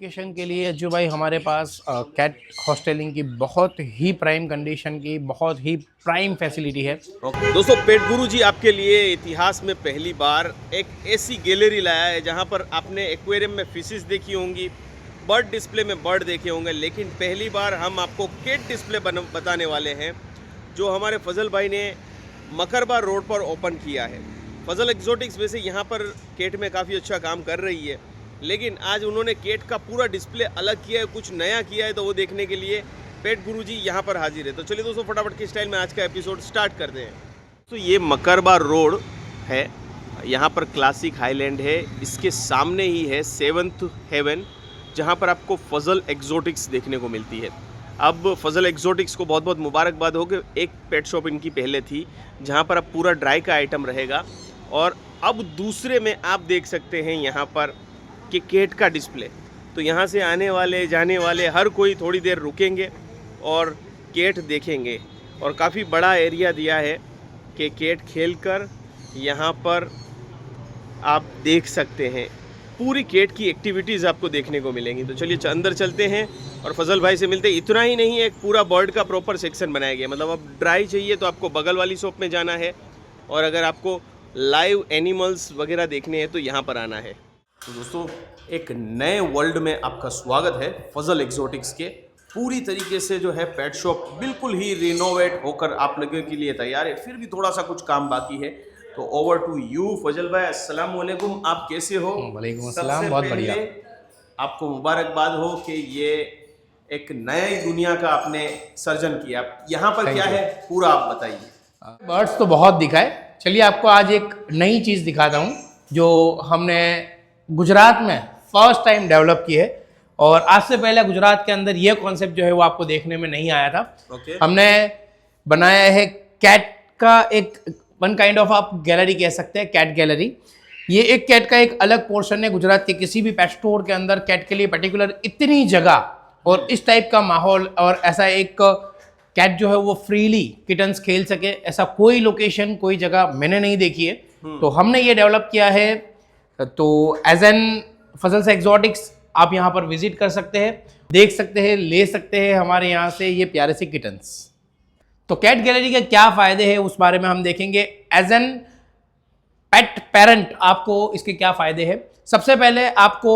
Vacation के लिए अज्जू भाई हमारे पास कैट हॉस्टलिंग की बहुत ही प्राइम कंडीशन की बहुत ही प्राइम फैसिलिटी है। दोस्तों, पेट गुरु जी आपके लिए इतिहास में पहली बार एक ऐसी गैलरी लाया है जहां पर आपने एक्वेरियम में फिशेस देखी होंगी, बर्ड डिस्प्ले में बर्ड देखे होंगे, लेकिन पहली बार हम आपको कैट डिस्प्ले बताने वाले हैं जो हमारे फजल भाई ने मकरबा रोड पर ओपन किया है। फजल एक्जोटिक्स वैसे यहाँ पर कैट में काफ़ी अच्छा काम कर रही है, लेकिन आज उन्होंने कैट का पूरा डिस्प्ले अलग किया है, कुछ नया किया है, तो वो देखने के लिए पेट गुरुजी यहाँ पर हाजिर है। तो चलिए दोस्तों, फटाफट के स्टाइल में आज का एपिसोड स्टार्ट करते हैं। तो ये मकरबा रोड है, यहाँ पर क्लासिक हाईलैंड है, इसके सामने ही है सेवंथ हेवन जहाँ पर आपको फजल एक्जोटिक्स देखने को मिलती है। अब फजल एक्जोटिक्स को बहुत बहुत मुबारकबाद हो कि एक पेट शॉप इनकी पहले थी जहाँ पर अब पूरा ड्राई का आइटम रहेगा, और अब दूसरे में आप देख सकते हैं यहाँ पर कि कैट का डिस्प्ले। तो यहाँ से आने वाले जाने वाले हर कोई थोड़ी देर रुकेंगे और कैट देखेंगे, और काफ़ी बड़ा एरिया दिया है कि कैट खेलकर यहाँ पर आप देख सकते हैं। पूरी कैट की एक्टिविटीज़ आपको देखने को मिलेंगी। तो चलिए अंदर चलते हैं और फजल भाई से मिलते हैं। इतना ही नहीं, एक पूरा बर्ड का प्रॉपर सेक्शन बनाया गया, मतलब अब ड्राई चाहिए तो आपको बगल वाली शॉप में जाना है, और अगर आपको लाइव एनिमल्स वगैरह देखने हैं तो यहाँ पर आना है। तो दोस्तों, एक नए वर्ल्ड में आपका स्वागत है फजल एक्जोटिक्स के। पूरी तरीके से जो है पेट शॉप बिल्कुल ही रिनोवेट होकर आप लोगों के लिए तैयार है, फिर भी थोड़ा सा कुछ काम बाकी है। तो ओवर टू यू फजल भाई, अस्सलाम वालेकुम, आप कैसे हो? वालेकुम अस्सलाम, बहुत बढ़िया। आपको मुबारकबाद हो कि ये एक नई दुनिया का आपने सर्जन किया। यहाँ पर क्या है पूरा आप बताइए। बर्ड्स तो बहुत दिखाए, चलिए आपको आज एक नई चीज़ दिखाता हूँ जो हमने गुजरात में फर्स्ट टाइम डेवलप की है, और आज से पहले गुजरात के अंदर ये कॉन्सेप्ट जो है वो आपको देखने में नहीं आया था। हमने बनाया है कैट का एक वन काइंड ऑफ आप गैलरी कह सकते हैं, कैट गैलरी। ये एक कैट का एक अलग पोर्शन है। गुजरात के किसी भी पेट स्टोर के अंदर कैट के लिए पर्टिकुलर इतनी जगह और इस टाइप का माहौल और ऐसा एक कैट जो है वो फ्रीली किटन्स खेल सके, ऐसा कोई लोकेशन कोई जगह मैंने नहीं देखी है। तो हमने ये डेवलप किया है। तो एज एन फजल एक्जोटिक्स आप यहाँ पर विजिट कर सकते हैं, देख सकते हैं, ले सकते हैं हमारे यहाँ से ये प्यारे से किटन्स। तो कैट गैलरी के क्या फ़ायदे हैं उस बारे में हम देखेंगे। एज एन पेट पेरेंट आपको इसके क्या फ़ायदे हैं। सबसे पहले आपको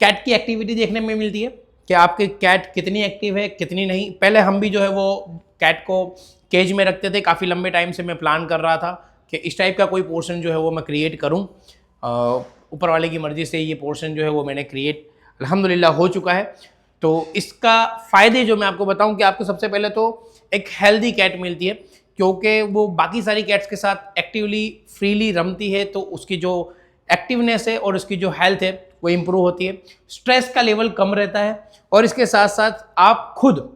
कैट की एक्टिविटी देखने में मिलती है कि आपके कैट कितनी एक्टिव है कितनी नहीं। पहले हम भी जो है वो कैट को केज में रखते थे, काफ़ी लंबे टाइम से मैं प्लान कर रहा था कि इस टाइप का कोई पोर्शन जो है वो मैं क्रिएट करूं। ऊपर वाले की मर्ज़ी से ये पोर्शन जो है वो मैंने क्रिएट अल्हम्दुलिल्लाह हो चुका है। तो इसका फ़ायदे जो मैं आपको बताऊं कि आपको सबसे पहले तो एक हेल्दी कैट मिलती है, क्योंकि वो बाकी सारी कैट्स के साथ एक्टिवली फ्रीली रमती है, तो उसकी जो एक्टिवनेस है और उसकी जो हेल्थ है वो इम्प्रूव होती है। स्ट्रेस का लेवल कम रहता है, और इसके साथ साथ आप खुद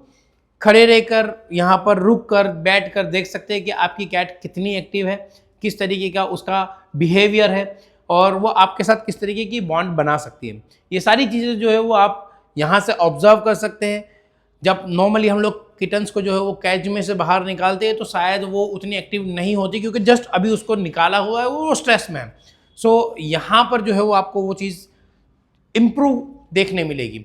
खड़े रहकर यहाँ पर रुक कर बैठ कर देख सकते हैं कि आपकी कैट कितनी एक्टिव है, किस तरीके का उसका बिहेवियर है, और वो आपके साथ किस तरीके की बॉन्ड बना सकती है। ये सारी चीज़ें जो है वो आप यहाँ से ऑब्जर्व कर सकते हैं। जब नॉर्मली हम लोग किटन्स को जो है वो कैज में से बाहर निकालते हैं तो शायद वो उतनी एक्टिव नहीं होती, क्योंकि जस्ट अभी उसको निकाला हुआ है, वो स्ट्रेस में है। सो यहाँ पर जो है वो आपको वो चीज़ इम्प्रूव देखने मिलेगी।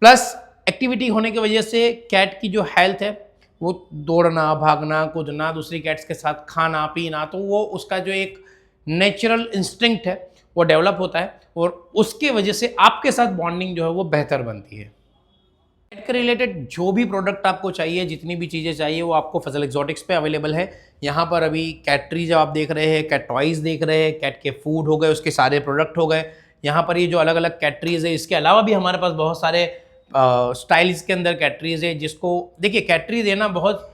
प्लस एक्टिविटी होने की वजह से कैट की जो हेल्थ है वो दौड़ना भागना कूदना, दूसरी कैट्स के साथ खाना पीना, तो वो उसका जो एक नेचुरल इंस्टिंक्ट है वो डेवलप होता है, और उसके वजह से आपके साथ बॉन्डिंग जो है वो बेहतर बनती है। कैट के रिलेटेड जो भी प्रोडक्ट आपको चाहिए, जितनी भी चीज़ें चाहिए, वो आपको फजल एक्जोटिक्स पे अवेलेबल है। यहाँ पर अभी कैट ट्री जो आप देख रहे हैं, कैट टॉयज़ देख रहे हैं, कैट के फूड हो गए, उसके सारे प्रोडक्ट हो गए। यहाँ पर ये जो अलग अलग कैट ट्रीज़ है, इसके अलावा भी हमारे पास बहुत सारे स्टाइल्स के अंदर कैट ट्रीज़ है, जिसको देखिए कैट ट्री देना बहुत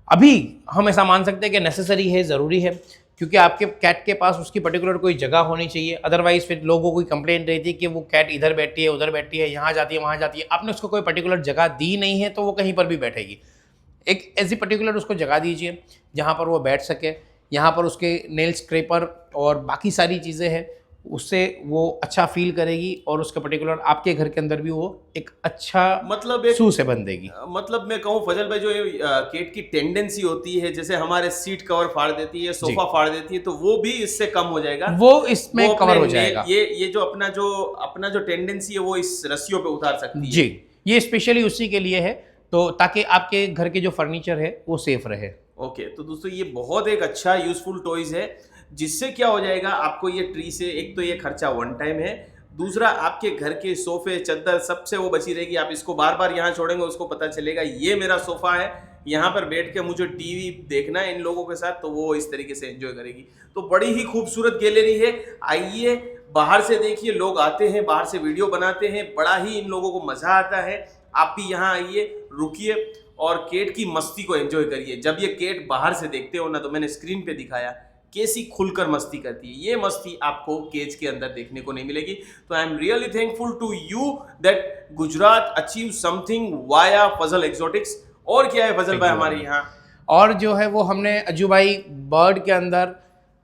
अभी हम ऐसा मान सकते हैं कि नेसेसरी है, ज़रूरी है, क्योंकि आपके कैट के पास उसकी पर्टिकुलर कोई जगह होनी चाहिए। अदरवाइज़ फिर लोगों को कंप्लेंट रहती है कि वो कैट इधर बैठती है उधर बैठती है, यहाँ जाती है वहाँ जाती है। आपने उसको कोई पर्टिकुलर जगह दी नहीं है तो वो कहीं पर भी बैठेगी। एक ऐसी पर्टिकुलर उसको जगह दीजिए जहाँ पर वो बैठ सके। यहाँ पर उसके नेल स्क्रैपर और बाकी सारी चीज़ें हैं, उससे वो अच्छा फील करेगी और उसके पर्टिकुलर आपके घर के अंदर भी वो एक अच्छा मतलब एक शू से बन देगी। मतलब मैं कहूँ फजल भाई, जो ये केट की टेंडेंसी होती है, जैसे हमारे सीट कवर फाड़ देती है, सोफा फाड़ देती है, तो वो भी इससे कम हो जाएगा। वो इसमें वो कवर हो अपने जाएगा। ये जो अपना जो टेंडेंसी है वो इस रस्सियों पे उतार सकती है। जी, ये स्पेशली उसी के लिए है, तो ताकि आपके घर के जो फर्नीचर है वो सेफ रहे। ओके, तो दोस्तों ये बहुत एक अच्छा यूजफुल टॉयज है, जिससे क्या हो जाएगा, आपको ये ट्री से एक तो ये खर्चा वन टाइम है, दूसरा आपके घर के सोफे चद्दर सबसे वो बची रहेगी। आप इसको बार बार यहाँ छोड़ेंगे, उसको पता चलेगा ये मेरा सोफा है, यहाँ पर बैठ के मुझे टीवी देखना है इन लोगों के साथ, तो वो इस तरीके से एंजॉय करेगी। तो बड़ी ही खूबसूरत गैलरी है। आइए बाहर से देखिए, लोग आते हैं बाहर से वीडियो बनाते हैं, बड़ा ही इन लोगों को मजा आता है। आप भी यहाँ आइए, रुकिए और केट की मस्ती को एंजॉय करिए। जब ये केट बाहर से देखते हो ना, तो मैंने स्क्रीन पे दिखाया कैसी खुलकर मस्ती करती है, ये मस्ती आपको केज के अंदर देखने को नहीं मिलेगी। तो I am really thankful to you that Gujarat achieve something via Fazal Exotics. और क्या है फजल भाई हमारे यहाँ? और जो है वो हमने अज्जू भाई बर्ड के अंदर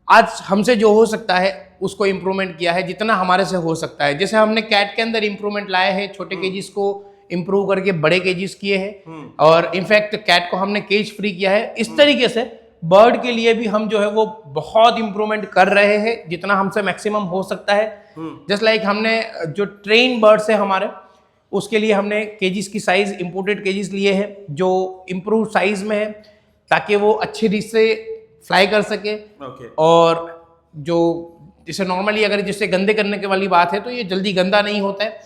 आज हमसे जो हो सकता है उसको इम्प्रूवमेंट किया है, जितना हमारे से हो सकता है। जैसे हमने कैट के अंदर इम्प्रूवमेंट लाए हैं, छोटे केजीज को इम्प्रूव करके बड़े केजीज किए हैं, और इनफैक्ट कैट को हमने केज फ्री किया है। इस तरीके से बर्ड के लिए भी हम जो है वो बहुत इम्प्रूवमेंट कर रहे हैं, जितना हमसे मैक्सिमम हो सकता है। जस्ट लाइक हमने जो ट्रेन बर्ड्स है हमारे, उसके लिए हमने केजीज की साइज इंपोर्टेड केजीज लिए हैं जो इम्प्रूव साइज में है, ताकि वो अच्छी रीच से फ्लाई कर सके। और जो जैसे नॉर्मली अगर जिससे गंदे करने के वाली बात है, तो ये जल्दी गंदा नहीं होता है,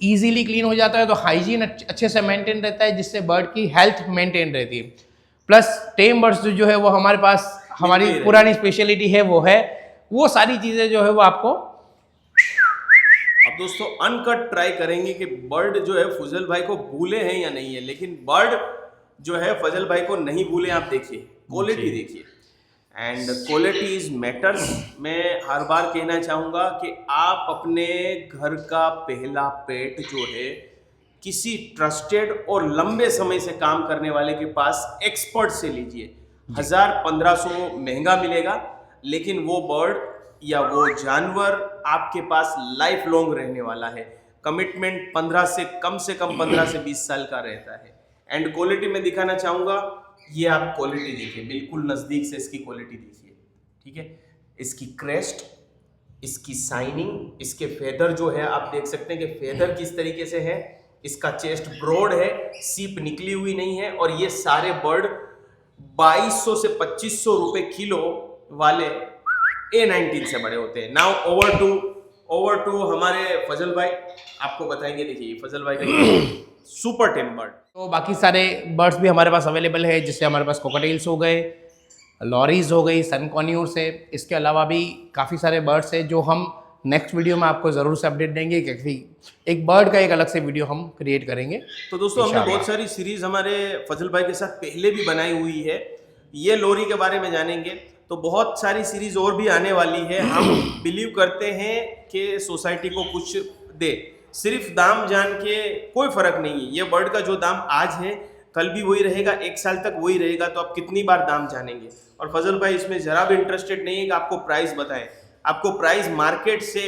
इजीली क्लीन हो जाता है, तो हाइजीन अच्छे से मेंटेन रहता है, जिससे बर्ड की हेल्थ मेंटेन रहती है। प्लस टेम बर्ड्स जो है वो हमारे पास हमारी पुरानी स्पेशलिटी है, वो सारी चीज़ें जो है वो आपको अब दोस्तों अनकट ट्राई करेंगे कि बर्ड जो है फजल भाई को भूले हैं या नहीं है, लेकिन बर्ड जो है फजल भाई को नहीं भूले। आप देखिए क्वालिटी देखिए, एंड क्वालिटी इज मैटर्स। मैं हर बार कहना चाहूँगा कि आप अपने घर का पहला पेट जो है किसी ट्रस्टेड और लंबे समय से काम करने वाले के पास एक्सपर्ट से लीजिए। 1000-1500 महंगा मिलेगा, लेकिन वो बर्ड या वो जानवर आपके पास लाइफ लॉन्ग रहने वाला है। कमिटमेंट 15 से कम 15 से 20 साल का रहता है। एंड क्वालिटी में दिखाना चाहूँगा, ये आप क्वालिटी देखिए, बिल्कुल नज़दीक से इसकी क्वालिटी देखिए, ठीक है। इसकी क्रेस्ट, इसकी साइनिंग, इसके फेदर जो है आप देख सकते हैं कि फेदर किस तरीके से है। इसका चेस्ट ब्रॉड है, सीप निकली हुई नहीं है, और ये सारे बर्ड 2200 से 2500 रुपए किलो वाले A19 से बड़े होते हैं। नाउ ओवर टू हमारे फजल भाई, आपको बताएंगे। देखिए फजल भाई का सुपर टेम बर्ड। तो बाकी सारे बर्ड्स भी हमारे पास अवेलेबल है, जिससे हमारे पास कोकाटेल्स हो गए, लॉरीज हो गई, सनकॉन्यूर्स है। इसके अलावा भी काफ़ी सारे बर्ड्स है जो हम नेक्स्ट वीडियो में आपको ज़रूर से अपडेट देंगे, क्योंकि एक बर्ड का एक अलग से वीडियो हम क्रिएट करेंगे। तो दोस्तों हमने बहुत सारी सीरीज हमारे फजल भाई के साथ पहले भी बनाई हुई है। ये लोरी के बारे में जानेंगे, तो बहुत सारी सीरीज और भी आने वाली है। हम बिलीव करते हैं कि सोसाइटी को कुछ दे, सिर्फ दाम जान के कोई फर्क नहीं है। ये बर्ड का जो दाम आज है कल भी वही रहेगा, 1 साल तक वही रहेगा, तो आप कितनी बार दाम जानेंगे। और फजल भाई इसमें जरा भी इंटरेस्टेड नहीं है कि आपको प्राइस बताएं। आपको प्राइस मार्केट से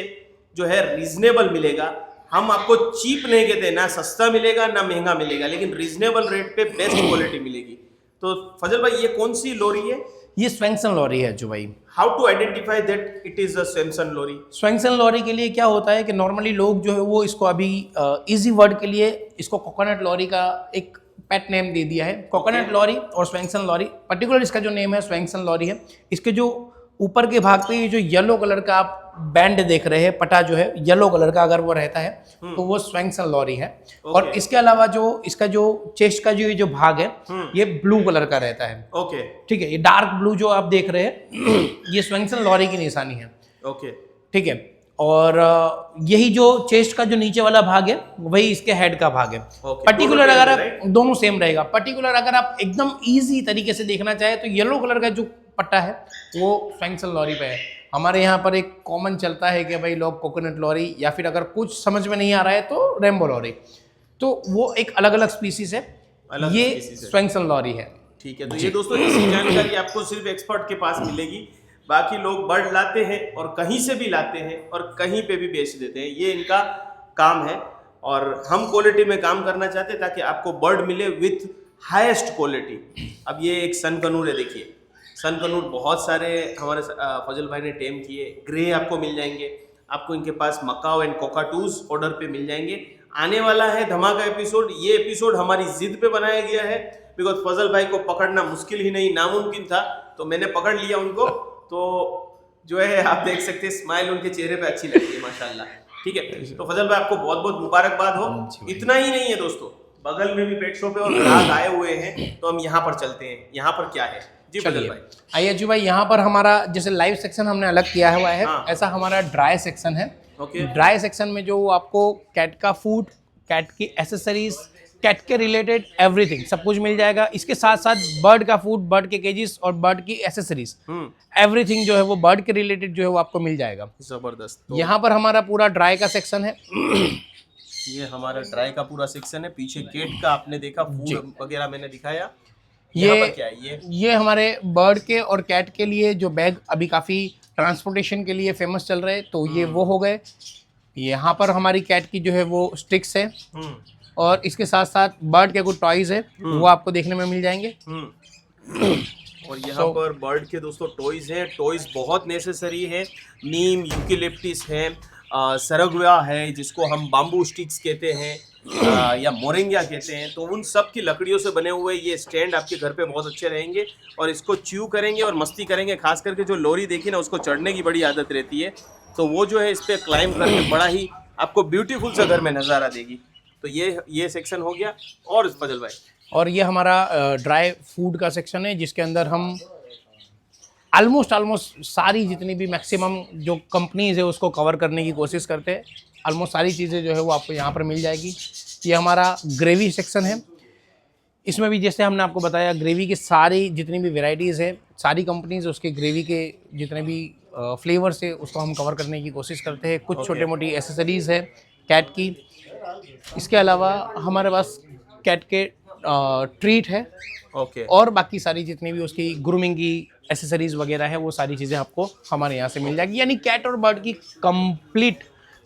जो है रीजनेबल मिलेगा। हम आपको चीप नहीं कहते, ना सस्ता मिलेगा ना महंगा मिलेगा, लेकिन रीजनेबल रेट पे बेस्ट क्वालिटी मिलेगी। तो फजल भाई ये कौन सी लोरी है? ये स्वैंगसन लॉरी है जो भाई। How to identify that it is a Swangson lorry? Swangson lorry के लिए क्या होता है कि नॉर्मली लोग जो है वो इसको अभी इजी वर्ड के लिए इसको कोकोनट लॉरी का एक पेट नेम दे दिया है। कोकोनट लॉरी और स्वैंगसन लॉरी, पर्टिकुलर इसका जो नेम है स्वैंगसन लॉरी है। इसके जो ऊपर के भाग पे ये जो येलो कलर का आप बैंड देख रहे हैं, पटा जो है येलो कलर का अगर वो रहता है तो वो स्वैंगसन लॉरी है। और इसके अलावा जो इसका जो चेस्ट का जो भाग है ये ब्लू कलर का रहता है। ओके, ठीक है, ये डार्क ब्लू जो आप देख रहे हैं ये स्वैंगसन लॉरी की निशानी है। ओके, ठीक है। और यही जो चेस्ट का जो नीचे वाला भाग है वही इसके हेड का भाग है। पर्टिकुलर अगर आप दोनों सेम रहेगा। पर्टिकुलर अगर आप एकदम इजी तरीके से देखना चाहे तो येलो कलर का जो पट्टा है वो स्वैंगसन लॉरी पे है। हमारे यहाँ पर एक कॉमन चलता है कि भाई लोग कोकोनट लॉरी, या फिर अगर कुछ समझ में नहीं आ रहा है तो रेनबो लॉरी, तो वो एक अलग अलग स्पीसीज है, ये स्वैंगसन लॉरी है। ठीक है, तो ये दोस्तों ऐसी जानकारी आपको सिर्फ एक्सपर्ट के पास मिलेगी। बाकी लोग बर्ड लाते हैं और कहीं से भी लाते हैं और कहीं पे भी बेच देते हैं, ये इनका काम है। और हम क्वालिटी में काम करना चाहते हैं ताकि आपको बर्ड मिले विथ हाईएस्ट क्वालिटी। अब ये एक सन कनूर है, देखिए सन कनूर बहुत सारे हमारे फजल भाई ने टेम किए। ग्रे आपको मिल जाएंगे, आपको इनके पास मकाओ एंड कोकाटूज ऑर्डर पे मिल जाएंगे। आने वाला है धमाका एपिसोड। ये एपिसोड हमारी जिद पे बनाया गया है, बिकॉज फजल भाई को पकड़ना मुश्किल ही नहीं नामुमकिन था, तो मैंने पकड़ लिया उनको। तो जो है आप देख सकते हैं स्माइल उनके चेहरे पे अच्छी लगती है माशाल्लाह। ठीक है, तो फजल भाई आपको बहुत बहुत मुबारकबाद हो। इतना ही नहीं है दोस्तों, बगल में भी पेट शॉप है और ग्राहक आए हुए हैं, तो हम यहाँ पर चलते हैं। यहाँ पर क्या है जी फजल भाई? आइए जी भाई, यहाँ पर हमारा जैसे लाइव सेक्शन हमने अलग किया हुआ है, हाँ। ऐसा हमारा ड्राई सेक्शन है। ओके। ड्राई सेक्शन में जो आपको कैट का फूड, कैट की एसेसरीज, कैट के रिलेटेड एवरीथिंग सब कुछ मिल जाएगा। इसके साथ साथ बर्ड का फूड, बर्ड के केजेस और बर्ड की एसेसरीज, एवरीथिंग जो है वो बर्ड के रिलेटेड जो है वो आपको मिल जाएगा। जबरदस्त। तो यहाँ पर हमारा पूरा ड्राई का सेक्शन है। ये हमारा ड्राई का पूरा सेक्शन है। पीछे केट का आपने देखा, फूड वगैरह मैंने दिखाया। यहाँ पर क्या है? ये हमारे बर्ड के और कैट के लिए जो बैग अभी काफ़ी ट्रांसपोर्टेशन के लिए फेमस चल रहे हैं, तो ये वो हो गए। यहाँ पर हमारी कैट की जो है वो स्टिक्स है, और इसके साथ साथ बर्ड के कुछ टॉयज है वो आपको देखने में मिल जाएंगे। और यहाँ पर बर्ड के दोस्तों टॉयज हैं। टॉयज बहुत नेसेसरी है। नीम, यूकेलिप्टिस है, सरगवा है जिसको हम बाम्बू स्टिक्स कहते हैं, या मोरिंगा कहते हैं। तो उन सब की लकड़ियों से बने हुए ये स्टैंड आपके घर पे बहुत अच्छे रहेंगे, और इसको च्यू करेंगे और मस्ती करेंगे। खास करके जो लोरी देखी ना, उसको चढ़ने की बड़ी आदत रहती है, तो वो जो है इस पर क्लाइंब करके बड़ा ही आपको ब्यूटीफुल सा घर में नज़ारा देगी। तो ये सेक्शन हो गया। और फजल भाई, और ये हमारा ड्राई फूड का सेक्शन है, जिसके अंदर हम ऑलमोस्ट सारी जितनी भी मैक्सिमम जो कंपनीज है उसको कवर करने की कोशिश करते हैं। ऑलमोस्ट सारी चीज़ें जो है वो आपको यहाँ पर मिल जाएगी। ये हमारा ग्रेवी सेक्शन है। इसमें भी जैसे हमने आपको बताया, ग्रेवी की सारी जितनी भी वेराइटीज़ है, सारी कंपनीज उसके ग्रेवी के जितने भी फ्लेवर्स है उसको हम कवर करने की कोशिश करते हैं। कुछ छोटे मोटी एसेसरीज़ है कैट की। इसके अलावा हमारे पास कैट के ट्रीट है। ओके। और बाकी सारी जितनी भी उसकी ग्रूमिंग की एसेसरीज वगैरह है, वो सारी चीज़ें आपको हमारे यहाँ से मिल जाएगी। यानी कैट और बर्ड की कंप्लीट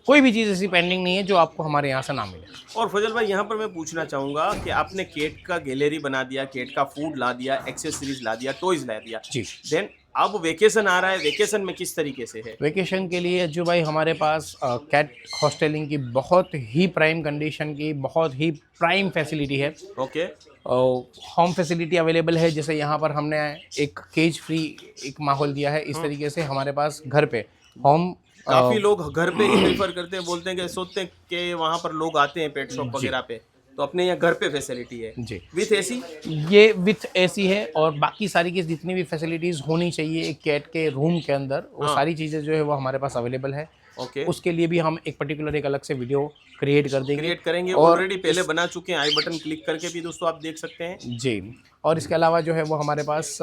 कोई भी चीज़ ऐसी पेंडिंग नहीं है जो आपको हमारे यहाँ से ना मिले। और फजल भाई, यहाँ पर मैं पूछना चाहूँगा कि आपने केट का गैलरी बना दिया, केट का फूड ला दिया, एक्सेसरीज ला दिया, टॉयज ला दिया जी। देन अब वेकेशन आ रहा है, वेकेशन में किस तरीके से है? वेकेशन के लिए जो भाई हमारे पास कैट हॉस्टलिंग की बहुत ही प्राइम कंडीशन की, बहुत ही प्राइम फैसिलिटी है। ओके। होम फैसिलिटी अवेलेबल है। जैसे यहाँ पर हमने एक केज फ्री एक माहौल दिया है। इस तरीके से हमारे पास घर पे होम, काफी लोग घर पे ही प्रेफर करते हैं, बोलते हैं कि सोचते हैं कि वहाँ पर लोग आते हैं पेट शॉप वगैरह पे, तो अपने यहाँ घर पे फैसिलिटी है जी विथ एसी। ये विथ एसी है, और बाकी सारी की जितनी भी फैसिलिटीज़ होनी चाहिए एक कैट के रूम के अंदर, वो सारी चीज़ें जो है वो हमारे पास अवेलेबल है। ओके। उसके लिए भी हम एक पर्टिकुलर एक अलग से वीडियो क्रिएट करेंगे। ऑलरेडी पहले बना चुके हैं, आई बटन क्लिक करके भी दोस्तों आप देख सकते हैं जी। और इसके अलावा जो है वो हमारे पास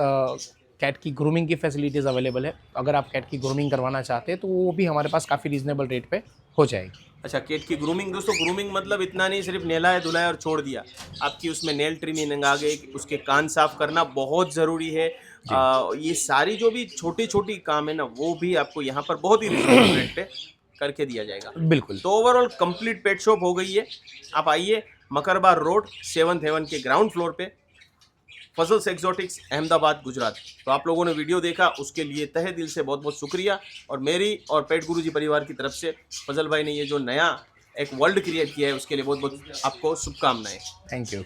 कैट की ग्रूमिंग की फैसिलिटीज़ अवेलेबल है। अगर आप कैट की ग्रूमिंग करवाना चाहते हैं तो वो भी हमारे पास काफ़ी रीजनेबल रेट पे हो जाएगी। अच्छा, केट की ग्रूमिंग दोस्तों, ग्रूमिंग मतलब इतना नहीं सिर्फ नहलाया धुलाया और छोड़ दिया। आपकी उसमें नेल ट्रिमिंग आ गई, उसके कान साफ करना बहुत ज़रूरी है। ये सारी जो भी छोटी छोटी काम है ना, वो भी आपको यहाँ पर बहुत ही रिजनेबल रेट पे करके दिया जाएगा। बिल्कुल। तो ओवरऑल कंप्लीट पेट शॉप हो गई है। आप आइए मकरबार रोड 7th हेवन के ग्राउंड फ्लोर पे, फजल्स एक्सोटिक्स, अहमदाबाद, गुजरात। तो आप लोगों ने वीडियो देखा, उसके लिए तहे दिल से बहुत बहुत शुक्रिया। और मेरी और पेट गुरुजी परिवार की तरफ से फजल भाई ने ये जो नया एक वर्ल्ड क्रिएट किया है, उसके लिए बहुत बहुत आपको शुभकामनाएं। Thank you.